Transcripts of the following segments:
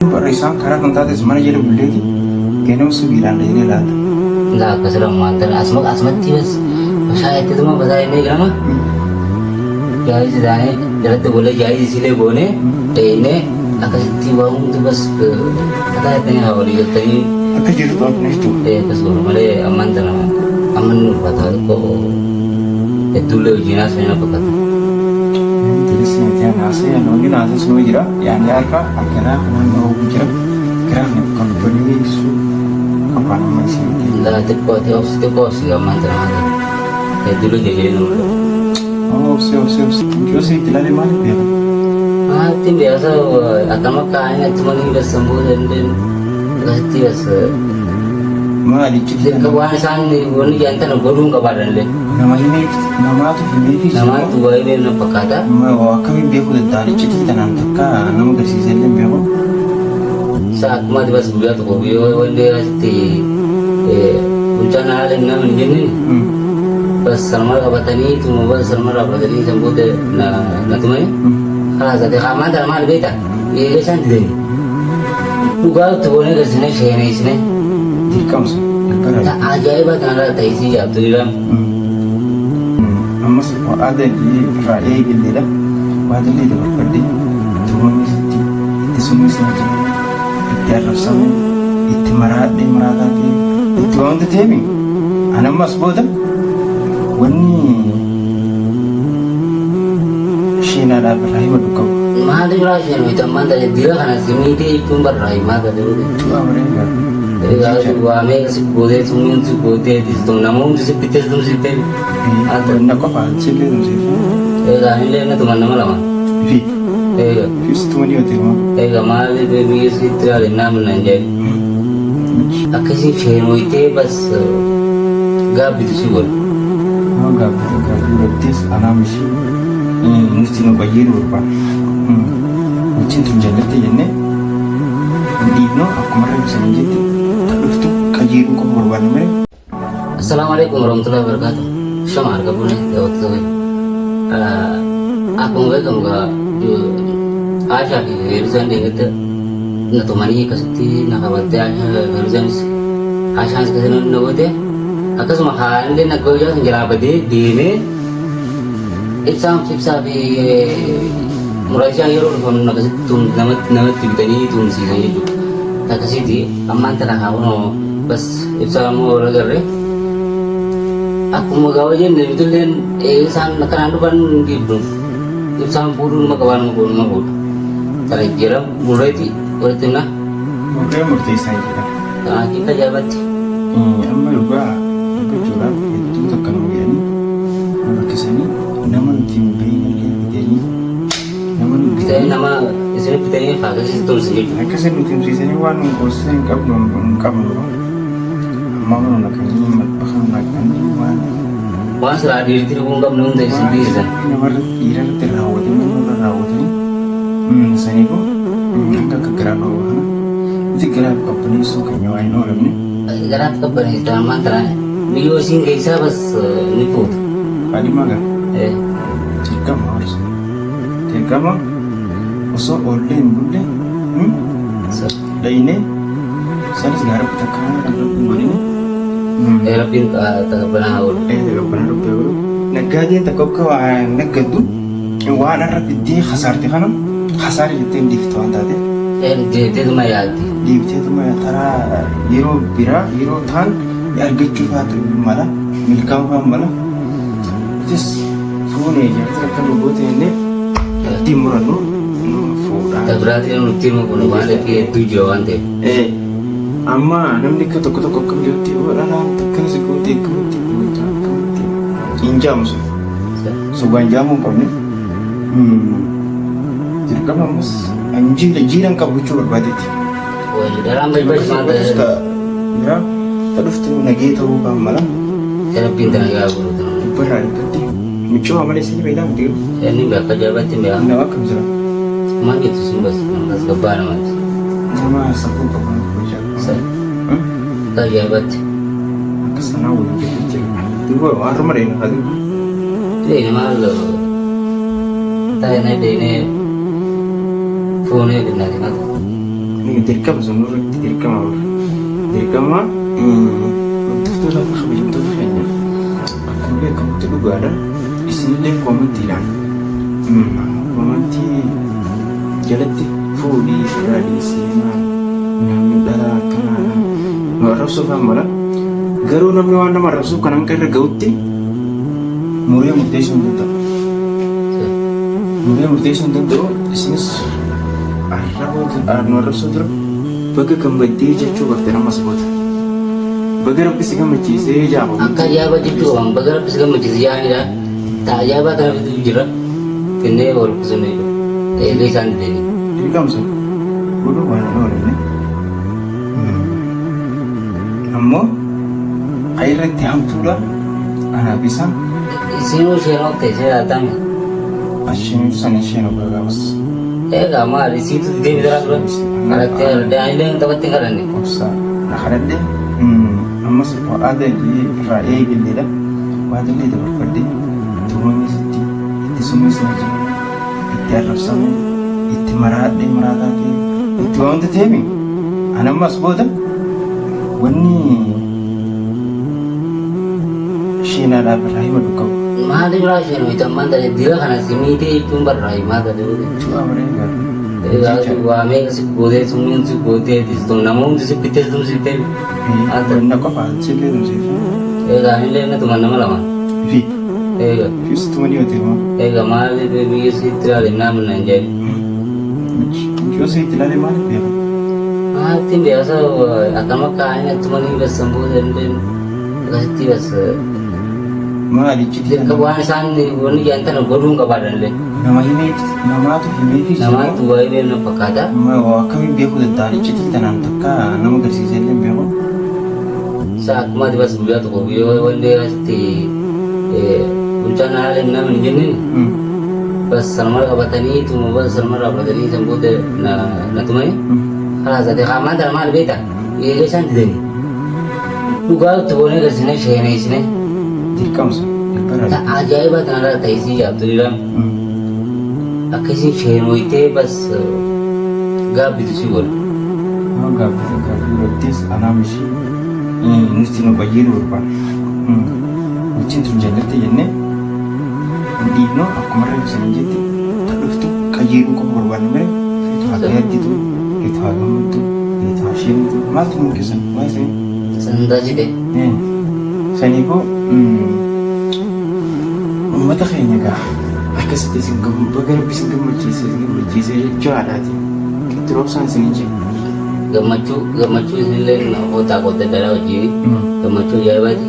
Isaan karaa kan taates mana jala bulleeti kennuu sibiilaan dheeree laata. Enggak keserang mantan asmat tiwas. Saya itu mah bahasa ini kan mah. Jadi sedane jalan tu boleh jadi sile bone. Ini akan tiwang tu bas kata itu yang awal itu tadi. Apa jadi tuh apa itu? Pas baru mulai aman tanah aman kata ko. Itu le jinas mana apa kata. Terus yang nasi yang lagi nasi semua jira yang ni apa akhirnya kena mau bicara kerana ni company isu apa nama sih? Enggak tipe sih aman tanah. Itu le jadi nomor. Oh siap. Kau sih tidak ada mana dia? Tim biasa akan makan cuma ni biasa sembuh dan kasih biasa. Mana dicicil? Kawan sana ni jantan gurung kabaran le. Nama tu ini Nama tu ini apa kata? Kami biar dari dicicil tanam taka nama kasih selim biar. Saat mati pas bulan tu kopi wande asti bencana alam nama ni. Pas Salman kabatani tu mobile Salman kabatani sembuh de na tu mana? Kalau ada kamar dalam mana beta? Ia kan tidak. Bukan tu boleh kesini sini. Dikam sih. Ajaib banget ada taisi Abdullah. Amma sebab ada di raya gitu dah. Wadah ni dah pergi. Cuma mesti itu semua saja. Itu rasa itu marah lagi. Itu orang tu temi. Anak mas bodoh. Wani Shina dah berlari berdua. Mahal berlari itu mana dia kan sini dia pun berlari mahal tu. Itu apa mereka? Kalau kami sebut semua sebut itu namun tu seperti tu seperti. Ada nak apa? Cili tu sih. Kami le tu mana malam. Fi. Fi tu mana tu mah? Kami le biasa itu ada nama nanti. Akasi cero itu bas gab itu sih. Gab itu anak mesti. Mesti nak bayar berapa? Mungkin tu jalan tu je ni. Di no aku marah bisa menjadi. Terus tu kajian kau berbuat ni. Assalamualaikum warahmatullahi wabarakatuh. Syamar kabune jawat tu. Aku ngomong kamu aja ki hirusan dengan tu. Na tu mani kasih na kabat aja hirusan aja sekarang nak buat. Aku semua hal ni nak kau jangan jalan badi di ni. Exam bi mulai jahil orang nak kasih nama kita ni sih saya itu. Tak kasih di aman tanah kamu bas exam orang kerja. Aku mau gawe je ni betul dan san nak anu kan gitu. Exam purun makawan mau. Cara kira mulai di orang tu na. Mungkin murti saya kita. Kita jabat. Amma juga curang itu tekan begini. Orang kesini nama tim begini begini. Kita nama istri kita ni fakir itu sih. Kesini tim sini wan kosen kap dulu. Amma nak ni bahkan nak ni wan. Wan serah diri tu pun kap nung dari sendiri sah. Nomor ira terawat ni. Sini ko. Angka kegeran orang. Itu gerak company suka nyawain orang ni. Gerak company itu mantra. Bio sing kaisa bas niput. Kali maga. Jika harus. Jika mah. Oso online boleh. Dah ini. Saya sekarang kita kan ada pembeli ni. Lapin tak pernah awal. Tak pernah awal. Nagadi tak kau nagadu. Yang wana rapidi khasar ti kanam. Khasar itu yang diftuan tadi. Dia tu maya ti. Dia tu maya tara hero bira hero than यार गिफ्ट चुका तो माला मिलका हुआ माला जिस फोन है यार तेरा kan buat ini timuran lu foda Tak berarti yang tim aku nak balik ke tujuan tu. Amma namni kata kau lihat orang orang tekan sekuti injam so ganjamu kau ni jadi kamu mas anjing le jiran kau bucu berbadi Oh dalam baik-baik mata ya terus tu lagi tahu kamu malam saya pintar ya aku tu. Berani penting muncul amal sini bilang dia Ini berapa jabat tim ya? nak kamu sana Mana itu sih bas? Mas kebar mas. sama sapu kamu kerja Saya. Tak jabat. kesana udah kerja tu gua rumah ini ada Ini malu. Tanya ni phone ni kena ni mat. dirqama sun irratti dirqama hordoftoota kabajamtoota keenya akkuma beekamutti dhugaadha. Isinillee koomantiidhaan koomantii jalatti fuudhii firaadii seenaa namni dhalaa akkanaa nu arrabsuuf mala. Garuu namni waan nama arrabsuuf kan hanqa irra ga'utti muree murteessuu hin danda'u. Muree murteessuu hin danda'u. Isinis nu arrabsuu dura baga gammaddee jechuu qabte nama saboota. Baga rabbi si gammachiisee jaamu. Akka ajaa'ibaa jechuu waan baga rabbi si gammachiisee jaanidha. Ta'a ajaa'ibaa kana fituu jira. Kennee walqisuun eelee isaan didanii. Dirqamsa godhuu waan hin oolanne. Ammoo irratti hamtuudha. Anaaf isaan. Isinuu isheen ta'e laatame. Ashiin sana isheen gaafas. Egaa maal isiitu deebii dara tura. Kalatti daa'imman taphatti kadhanne. Obsaa na kadhadhe. Ammas aadaa irraa eegalleedha. Waadillee dabarfadhe. Turoonni itti summisaa jiru. Itti arrabsamu. Itti maraadhee maraataa ta'e. Itti waan hundi ta'eemi. Anammas booda wanni sheenaadhaaf irraa hima dhukkaba. Maali biraa isheen hojjetammaan ta'e dira kana simiitee jechuun barraa himaa ta'e. Cu'aa bareedaa. Waamee si gootee summiin si gootee namoonni si bittee tumsiftee. Wanna qofa sillee tumsiifte. Egaa illee na tuman nama lama. Fi. Egaa. Fi tumanii yoo ta'e moo. Egaa maali biyya si itti ilaale naamni naan jedhe. Yoo si itti ilaale maaliif beeku? Ittiin beekasa akkama kaa'anii tumanii bassan booda illee akkasitti bassa. Maali itti Dirqa waan isaan wanni jaantan godhuun qabaadan illee. nama namaatu himeefi Namaatu waa'ee beelna fakkaata. akkamiin beekuu danda'an iccitii tanaan takka nama agarsiisee illee beeku. Isa akkuma ati bas guyyaa tokko yoo wanni asitti bulchaan haala hin namni jennin bas salmara qabatanii tuma bas salmara qabatanii san booda na tumanii kalaas ati qaamaan tana maal beekta eega isaan didanii dhugaa itti boonee agarsiisne sheeneessine Dirqamsa. ajaa'ibaa kanarraa ta'isii jaabtu jedhamu. Akkasiin sheenooyitee bas gaabbitu si godha. Nama gaaffii irrattis anaam ishee nuti nu bayyee barbaada. Wajjin tun jaallatti jennee dhiibnoo akkuma irra ibsanii jetti dhuftu qajeeluu qofa barbaadne mere feetu haa gaadditu feetu haa gammaddu feetu haa sheenutu maaltu nu keessan waa isin. Sandaa jide. Saniifuu uummata keenya gaa akkasitti isin baga rabbi isin gammachiisee jechuu haadhaati. Itti roobsaan isin hin jiru. Gammachuu isinillee hootaa qotta dhala wajjin gammachuu ajaa'ibaati.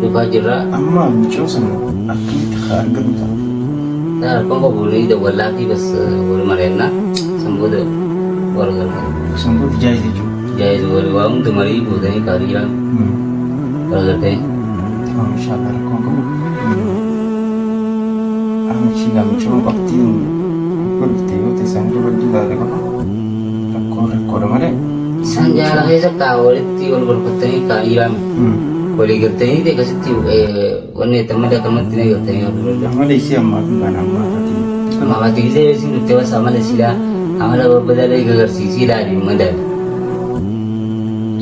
Dhufaa jirra. Amma mucoo sana akkamitti haa argatu ta'a? Harkaan qabuunii dawwallaa fi bas wal mari'annaa san booda wal gargaara. San booda jaayiz jechuudha. Jaayiz wal waa hundi marii gootanii kaarii jiran wal gargaartanii. Insyaallah rakkoon qabu. Amchiidha mucoo qabxiin godhufte yoo ta'e isaan dura duudhaa qaba. Rakkoodha malee. Isaan jaala keessa kaa walitti wal gorfattanii kaarii jiran walii galtanii ta'e akkasitti wanni tammadii akkamatti na galtanii wal dura. Amala isii ammaa fi kan ammaa irratti. Ammaati gisee isin nutti bas amala silaa amala babbadaalee agarsiisii ilaali madaali.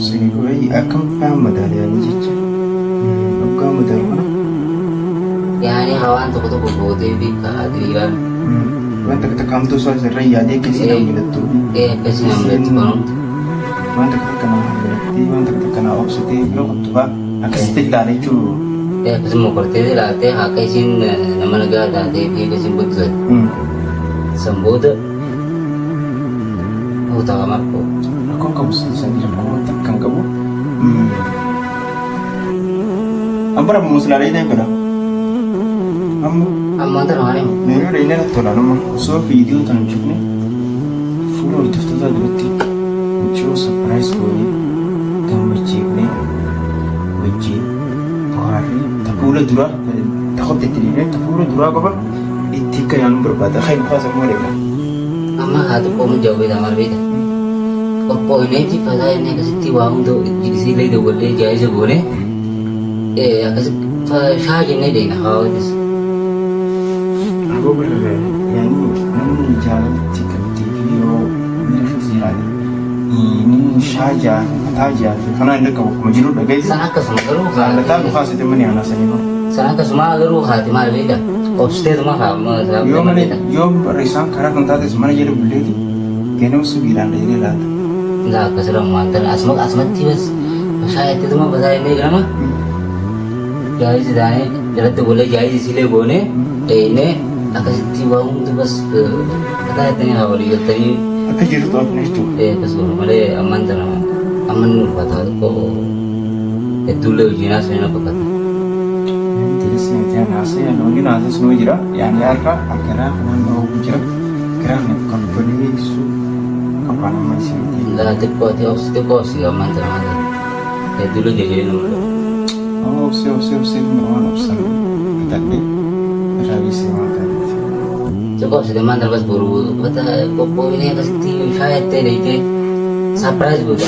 Sini kurii akkam fa'aa madaaliyanii jecha. Dhuggaa madaalu kana. Yaani hawaan tokko gootee fi ka'aatii jiran. Wanta takkaamtuu isaa irra yaadee akkasii nama miidhattu. Akkasii nama miidhatti kunuuntu. Wanta takkanaa miidhattee wanta takkanaa obsitee yoo kuttubaa akkasitti ilaala jechuudha. Akkasuma kortee ilaaltee akka isiin nama nagaa taatee fi akkasiin guddisate. San booda hootaa marqoo. Rakkoon qabu sanii rakkoo wanta kan qabu. Ambara muslaalaa ini berapa? Amma tan waan himu. Nero ada ini lah tola nama. So video tunjuk nih. Full itu tuh tadi berarti. Muncul surprise kali. Gambar cik nih. Wajib. Hari. Tapi udah dua. Takut diterima. Tapi udah dua apa? Etika yang berbeda. Kayak apa sama mereka? Amma hatu kau menjauh sama mereka. Oppo ini sih pada ini kasih tiwa untuk jadi sih lagi boleh jaya boleh. Kasih saja nih deh nak kau itu. Aku berada, yani jalan tiket TV, mereka sih ini saja aja karena ada kau majiru dah guys Sana akkasuma garuu ada tahu khas itu mana anak saya no sana akkasuma garuu haati maal beekta obsiteetu makaa Yom risang karena kontak mana jadi boleh di kena usubilan dari lah nggak akasirang mantan asmatti bas शायद itu mah bahasa ini kenapa jadi sedane jadi boleh jadi sile bone ini akasiti waung tuh bas ke kata itu awal itu tadi apa jadi tuh apa itu kasur male aman tanah aman kata ko itu le jinas ini apa kata tidak sih yang nasi yang lagi nasi semua jira yang liarka akhirnya kawan mau jira kira nih company su kapan masih nggak tipe sih aman tanah itu le jadi nomor oh sih meruan opsi tadi rabi sih mata cukup sih teman terus buru kata popo ini kasih saya teh surprise buat